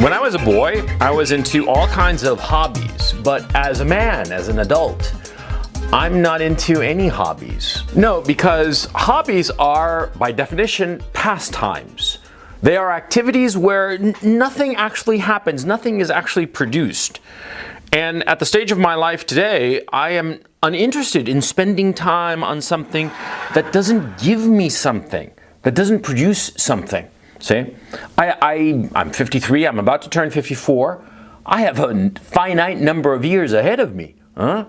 When I was a boy, I was into all kinds of hobbies, but as a man, as an adult, I'm not into any hobbies. No, because hobbies are, by definition, pastimes. They are activities where nothing actually happens, nothing is actually produced. And at the stage of my life today, I am uninterested in spending time on something that doesn't give me something, that doesn't produce something. See, I'm 53, I'm about to turn 54. I have a finite number of years ahead of me. I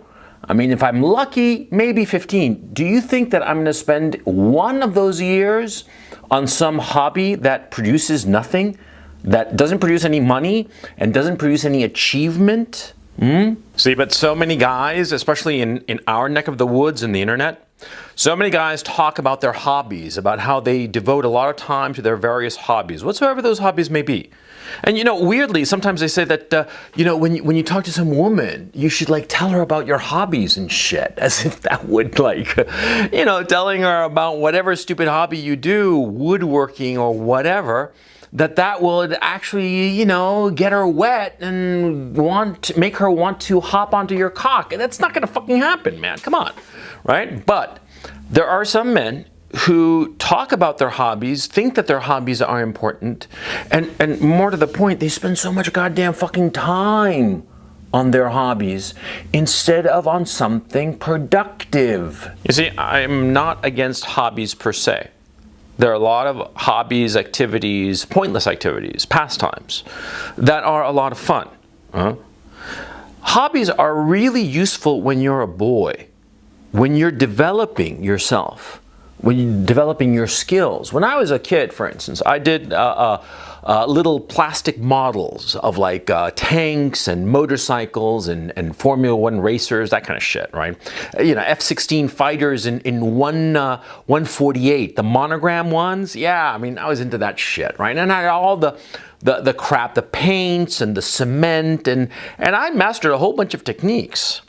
mean, if I'm lucky, maybe 15. Do you think that I'm going to spend one of those years on some hobby that produces nothing, that doesn't produce any money, and doesn't produce any achievement? See, but so many guys, especially in our neck of the woods and the internet, so many guys talk about their hobbies, about how they devote a lot of time to their various hobbies, whatsoever those hobbies may be. And weirdly, sometimes they say that, when you talk to some woman, you should tell her about your hobbies and shit, as if that would telling her about whatever stupid hobby you do, woodworking or whatever, that would actually, get her wet and make her want to hop onto your cock. And that's not gonna fucking happen, man. Come on, right? But there are some men who talk about their hobbies, think that their hobbies are important, and more to the point, they spend so much goddamn fucking time on their hobbies instead of on something productive. You see, I'm not against hobbies per se. There are a lot of hobbies, activities, pointless activities, pastimes that are a lot of fun. Hobbies are really useful when you're a boy, when you're developing yourself, when you're developing your skills. When I was a kid, for instance, I did little plastic models of tanks and motorcycles and Formula One racers, that kind of shit, right? F-16 fighters in 148, the monogram ones. Yeah, I mean, I was into that shit, right? And I had all the crap, the paints and the cement, and I mastered a whole bunch of techniques.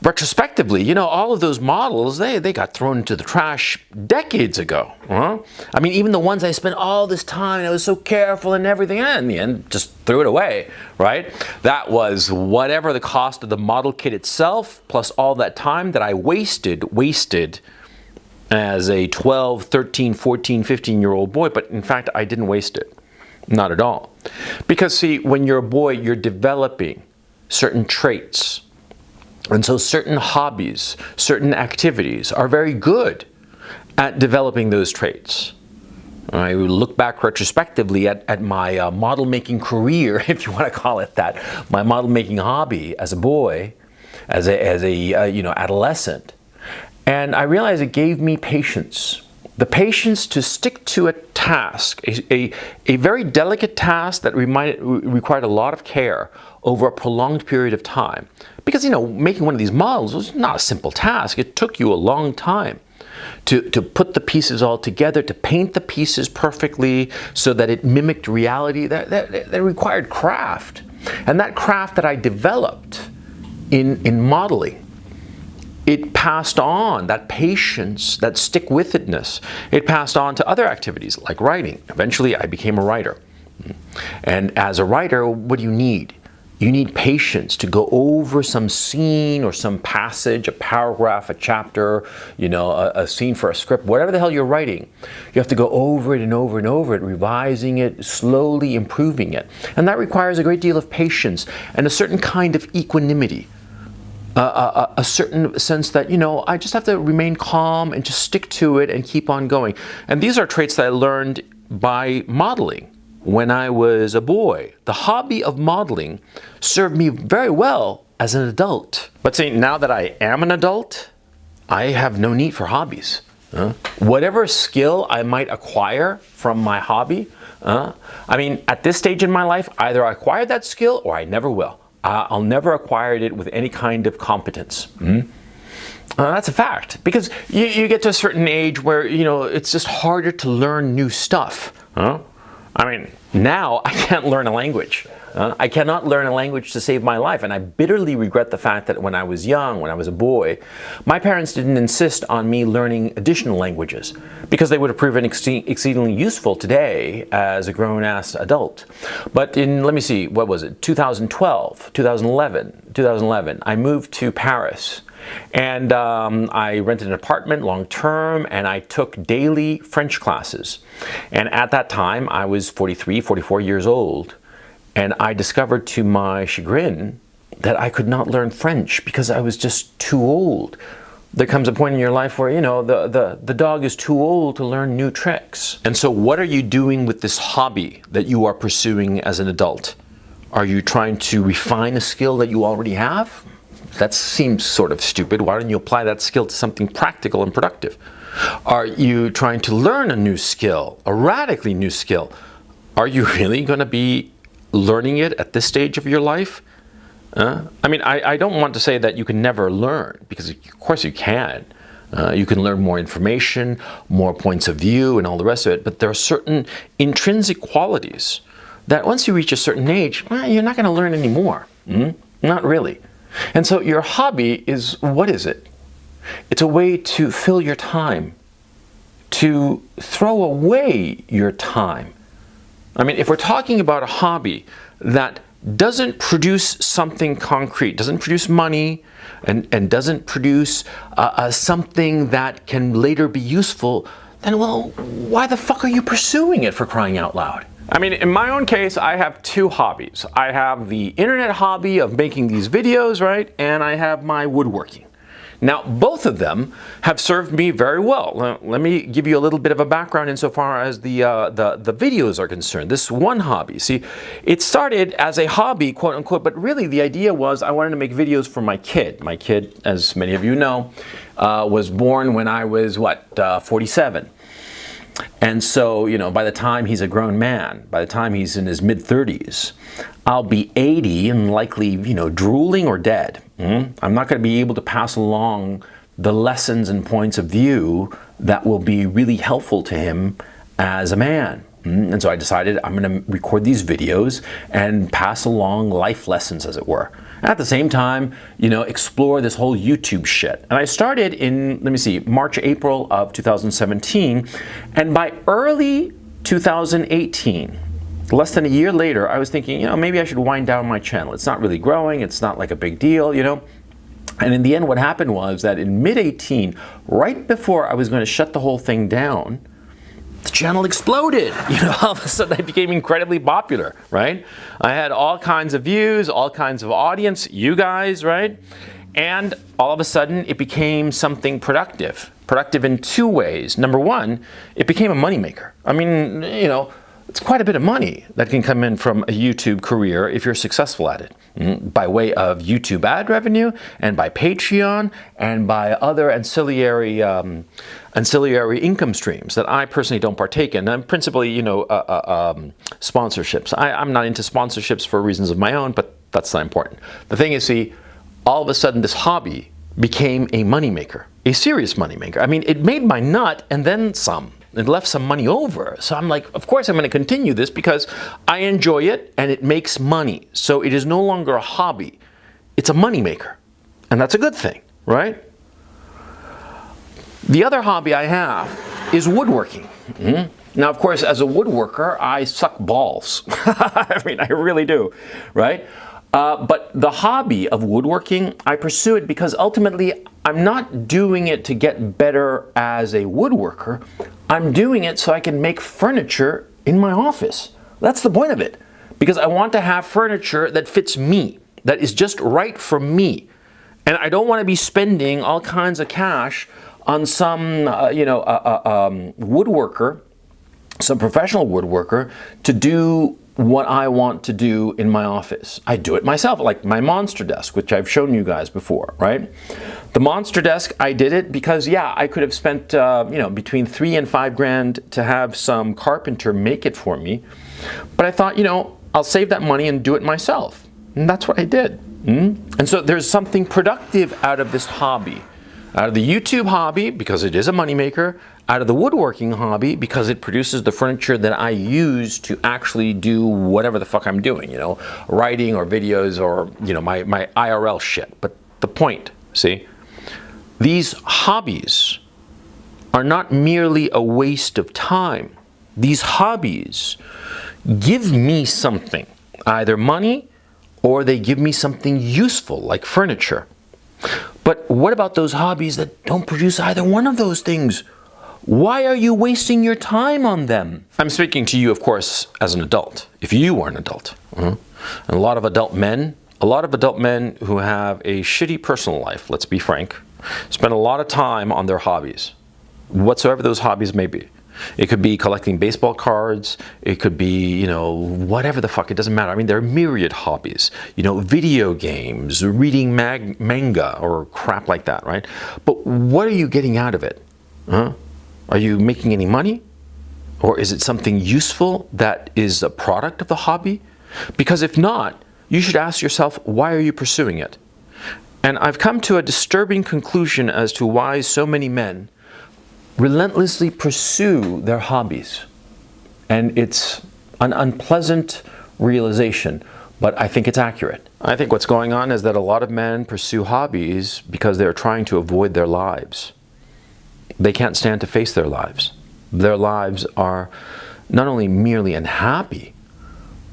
Retrospectively, all of those models, they got thrown into the trash decades ago. I mean, even the ones I spent all this time, I was so careful and everything, and in the end, just threw it away, right? That was whatever the cost of the model kit itself, plus all that time that I wasted as a 12, 13, 14, 15-year-old boy, but in fact, I didn't waste it. Not at all. Because see, when you're a boy, you're developing certain traits. And so certain hobbies, certain activities are very good at developing those traits. I look back retrospectively at my model making career, if you want to call it that, my model making hobby as a boy, as a adolescent, and I realized it gave me patience. The patience to stick to a task, a very delicate task that required a lot of care over a prolonged period of time. Because, making one of these models was not a simple task. It took you a long time to put the pieces all together, to paint the pieces perfectly so that it mimicked reality. That required craft. And that craft that I developed in modeling, it passed on, that patience, that stick-with-itness, it passed on to other activities like writing. Eventually, I became a writer. And as a writer, what do you need? You need patience to go over some scene or some passage, a paragraph, a chapter, a scene for a script, whatever the hell you're writing. You have to go over it and over and over it, revising it, slowly improving it. And that requires a great deal of patience and a certain kind of equanimity. A certain sense that, I just have to remain calm and just stick to it and keep on going. And these are traits that I learned by modeling when I was a boy. The hobby of modeling served me very well as an adult. But see, now that I am an adult, I have no need for hobbies. Whatever skill I might acquire from my hobby, at this stage in my life, either I acquired that skill or I never will. I'll never acquire it with any kind of competence. That's a fact, because you get to a certain age where, it's just harder to learn new stuff. Now I can't learn a language. I cannot learn a language to save my life, and I bitterly regret the fact that when I was young, when I was a boy, my parents didn't insist on me learning additional languages because they would have proven exceedingly useful today as a grown-ass adult. But in, let me see, what was it, 2011, I moved to Paris. And I rented an apartment long-term, and I took daily French classes. And at that time, I was 43, 44 years old. And I discovered to my chagrin that I could not learn French because I was just too old. There comes a point in your life where, you know, the dog is too old to learn new tricks. And so what are you doing with this hobby that you are pursuing as an adult? Are you trying to refine a skill that you already have? That seems sort of stupid. Why don't you apply that skill to something practical and productive? Are you trying to learn a new skill, a radically new skill? Are you really going to be learning it at this stage of your life? I mean, I don't want to say that you can never learn, because of course you can. You can learn more information, more points of view, and all the rest of it, but there are certain intrinsic qualities that once you reach a certain age, you're not going to learn anymore. Not really. And so your hobby is, what is it? It's a way to fill your time, to throw away your time. I mean, if we're talking about a hobby that doesn't produce something concrete, doesn't produce money, and doesn't produce something that can later be useful, then, well, why the fuck are you pursuing it, for crying out loud? I mean, in my own case, I have two hobbies. I have the internet hobby of making these videos, right? And I have my woodworking. Now, both of them have served me very well. Let me give you a little bit of a background insofar as the videos are concerned. This one hobby, see, it started as a hobby, quote unquote, but really the idea was I wanted to make videos for my kid. My kid, as many of you know, was born when I was, 47. And so, you know, by the time he's a grown man, by the time he's in his mid-30s, I'll be 80 and likely, you know, drooling or dead. I'm not going to be able to pass along the lessons and points of view that will be really helpful to him as a man. And so I decided I'm going to record these videos and pass along life lessons, as it were. At the same time, you know, explore this whole YouTube shit. And I started in, let me see, March, April of 2017. And by early 2018, less than a year later, I was thinking, you know, maybe I should wind down my channel. It's not really growing. It's not like a big deal, you know. And in the end, what happened was that in mid-18, right before I was going to shut the whole thing down, the channel exploded. You know, all of a sudden I became incredibly popular, right? I had all kinds of views, all kinds of audience, you guys, right? And all of a sudden it became something productive. Productive in two ways. Number one, it became a moneymaker. I mean, you know, it's quite a bit of money that can come in from a YouTube career if you're successful at it, by way of YouTube ad revenue, and by Patreon, and by other ancillary income streams that I personally don't partake in. And principally, you know, sponsorships. I'm not into sponsorships for reasons of my own, but that's not important. The thing is, see, all of a sudden this hobby became a moneymaker, a serious moneymaker. I mean, it made my nut and then some. It left some money over. So I'm like, of course I'm going to continue this because I enjoy it and it makes money. So it is no longer a hobby. It's a moneymaker. And that's a good thing, right? The other hobby I have is woodworking. Now, of course, as a woodworker, I suck balls. I mean, I really do, right? But the hobby of woodworking, I pursue it because ultimately I'm not doing it to get better as a woodworker. I'm doing it so I can make furniture in my office. That's the point of it. Because I want to have furniture that fits me, that is just right for me. And I don't want to be spending all kinds of cash on some, woodworker, some professional woodworker, to do what I want to do in my office. I do it myself, like my monster desk, which I've shown you guys before, right? The monster desk, I did it because, yeah, I could have spent, between $3,000 and $5,000 to have some carpenter make it for me. But I thought, you know, I'll save that money and do it myself. And that's what I did. And so there's something productive out of this hobby. Out of the YouTube hobby, because it is a moneymaker, out of the woodworking hobby because it produces the furniture that I use to actually do whatever the fuck I'm doing, you know, writing or videos or, you know, my IRL shit. But the point, see, these hobbies are not merely a waste of time. These hobbies give me something, either money or they give me something useful like furniture. But what about those hobbies that don't produce either one of those things? Why are you wasting your time on them? I'm speaking to you, of course, as an adult, if you are an adult. And a lot of adult men who have a shitty personal life, let's be frank, spend a lot of time on their hobbies, whatsoever those hobbies may be. It could be collecting baseball cards, it could be, you know, whatever the fuck, it doesn't matter. I mean, there are myriad hobbies, you know, video games, reading manga or crap like that, right? But what are you getting out of it? Are you making any money? Or is it something useful that is a product of the hobby? Because if not, you should ask yourself, why are you pursuing it? And I've come to a disturbing conclusion as to why so many men relentlessly pursue their hobbies. And it's an unpleasant realization, but I think it's accurate. I think what's going on is that a lot of men pursue hobbies because they're trying to avoid their lives. They can't stand to face their lives. Their lives are not only merely unhappy,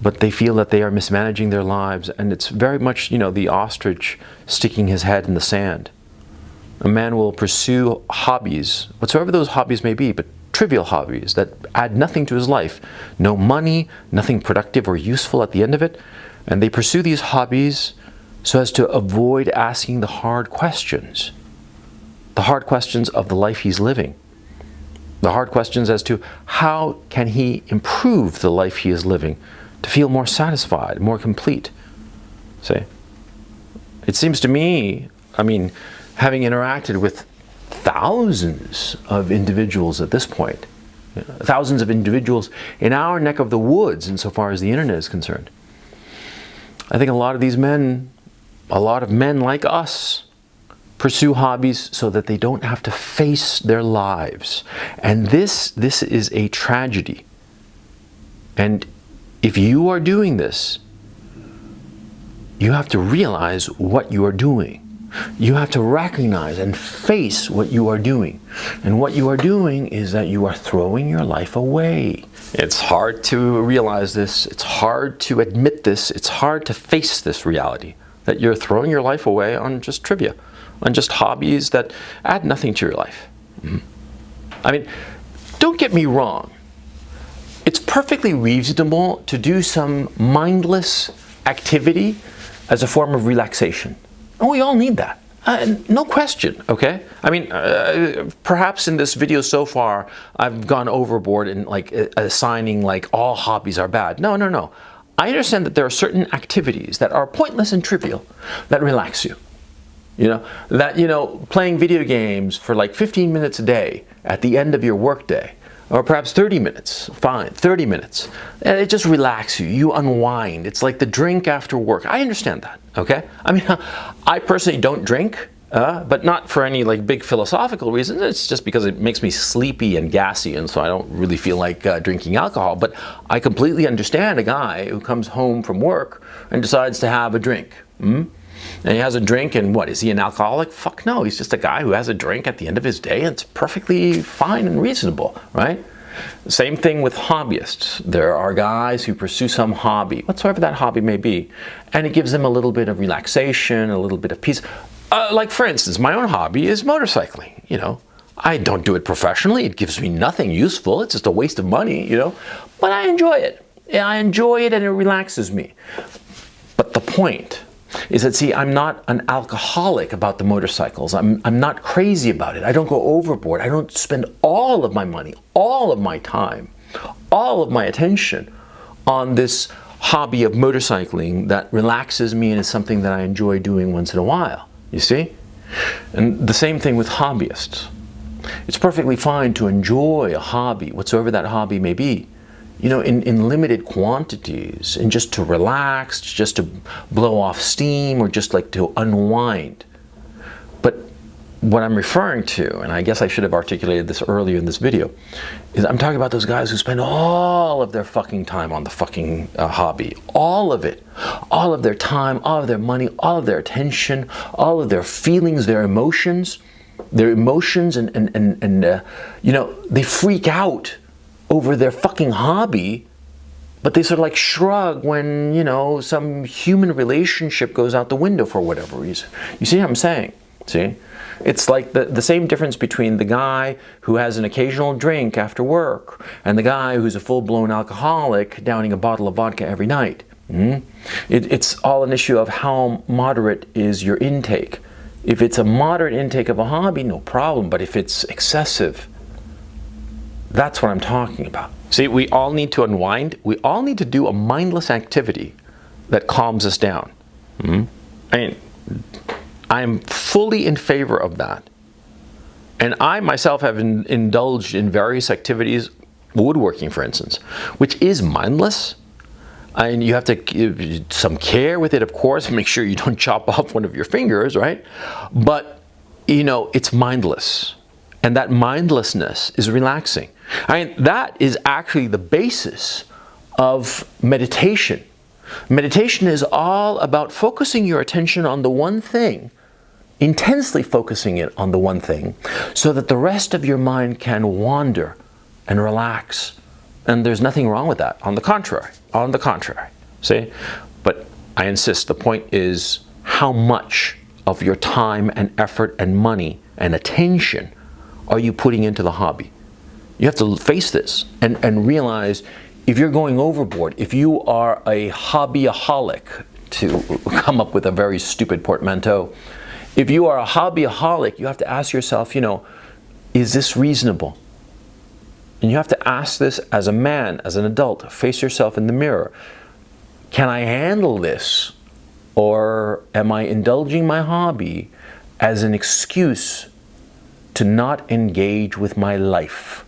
but they feel that they are mismanaging their lives, and it's very much, you know, the ostrich sticking his head in the sand. A man will pursue hobbies, whatsoever those hobbies may be, but trivial hobbies that add nothing to his life. No money, nothing productive or useful at the end of it. And they pursue these hobbies so as to avoid asking the hard questions. The hard questions of the life he's living. The hard questions as to how can he improve the life he is living to feel more satisfied, more complete. See? It seems to me, I mean, having interacted with thousands of individuals at this point, thousands of individuals in our neck of the woods insofar as the internet is concerned, I think a lot of these men, a lot of men like us, pursue hobbies so that they don't have to face their lives. And this is a tragedy. And if you are doing this, you have to realize what you are doing. You have to recognize and face what you are doing. And what you are doing is that you are throwing your life away. It's hard to realize this. It's hard to admit this. It's hard to face this reality, that you're throwing your life away on just trivia, on just hobbies that add nothing to your life. I mean, don't get me wrong. It's perfectly reasonable to do some mindless activity as a form of relaxation. And we all need that. No question, okay? I mean, perhaps in this video so far, I've gone overboard in like assigning like all hobbies are bad. No. I understand that there are certain activities that are pointless and trivial that relax you. You know, that, you know, playing video games for like 15 minutes a day at the end of your workday, or perhaps 30 minutes, fine, 30 minutes. And it just relaxes you, you unwind. It's like the drink after work. I understand that, okay? I mean, I personally don't drink, but not for any like big philosophical reasons. It's just because it makes me sleepy and gassy, and so I don't really feel like drinking alcohol. But I completely understand a guy who comes home from work and decides to have a drink. And he has a drink, and what, is he an alcoholic? Fuck no, he's just a guy who has a drink at the end of his day, and it's perfectly fine and reasonable, right? Same thing with hobbyists. There are guys who pursue some hobby, whatsoever that hobby may be, and it gives them a little bit of relaxation, a little bit of peace. Like for instance, my own hobby is motorcycling, you know. I don't do it professionally, it gives me nothing useful, it's just a waste of money, you know, but I enjoy it. I enjoy it and it relaxes me. But the point is that, see, I'm not an alcoholic about the motorcycles. I'm not crazy about it. I don't go overboard. I don't spend all of my money, all of my time, all of my attention on this hobby of motorcycling that relaxes me and is something that I enjoy doing once in a while, you see? And the same thing with hobbyists. It's perfectly fine to enjoy a hobby, whatsoever that hobby may be, you know, in limited quantities, and just to relax, just to blow off steam, or just like to unwind. But what I'm referring to, and I guess I should have articulated this earlier in this video, is I'm talking about those guys who spend all of their fucking time on the fucking hobby. All of it. All of their time, all of their money, all of their attention, all of their feelings, their emotions. And you know, they freak out over their fucking hobby, but they sort of like shrug when, you know, some human relationship goes out the window for whatever reason. You see what I'm saying? See? It's like the same difference between the guy who has an occasional drink after work and the guy who's a full-blown alcoholic downing a bottle of vodka every night. It's all an issue of how moderate is your intake. If it's a moderate intake of a hobby, no problem. But if it's excessive, that's what I'm talking about. See, we all need to unwind. We all need to do a mindless activity that calms us down. I mean, I'm fully in favor of that. And I myself have indulged in various activities, woodworking for instance, which is mindless. And you have to give some care with it, of course, make sure you don't chop off one of your fingers, right? But, you know, it's mindless. And that mindlessness is relaxing. I mean, that is actually the basis of meditation. Meditation is all about focusing your attention on the one thing, intensely focusing it on the one thing, so that the rest of your mind can wander and relax. And there's nothing wrong with that. On the contrary, see? But I insist, the point is how much of your time and effort and money and attention are you putting into the hobby? You have to face this and realize if you're going overboard, if you are a hobbyaholic, to come up with a very stupid portmanteau, if you are a hobbyaholic, you have to ask yourself, you know, is this reasonable? And you have to ask this as a man, as an adult. Face yourself in the mirror. Can I handle this? Or am I indulging my hobby as an excuse to not engage with my life?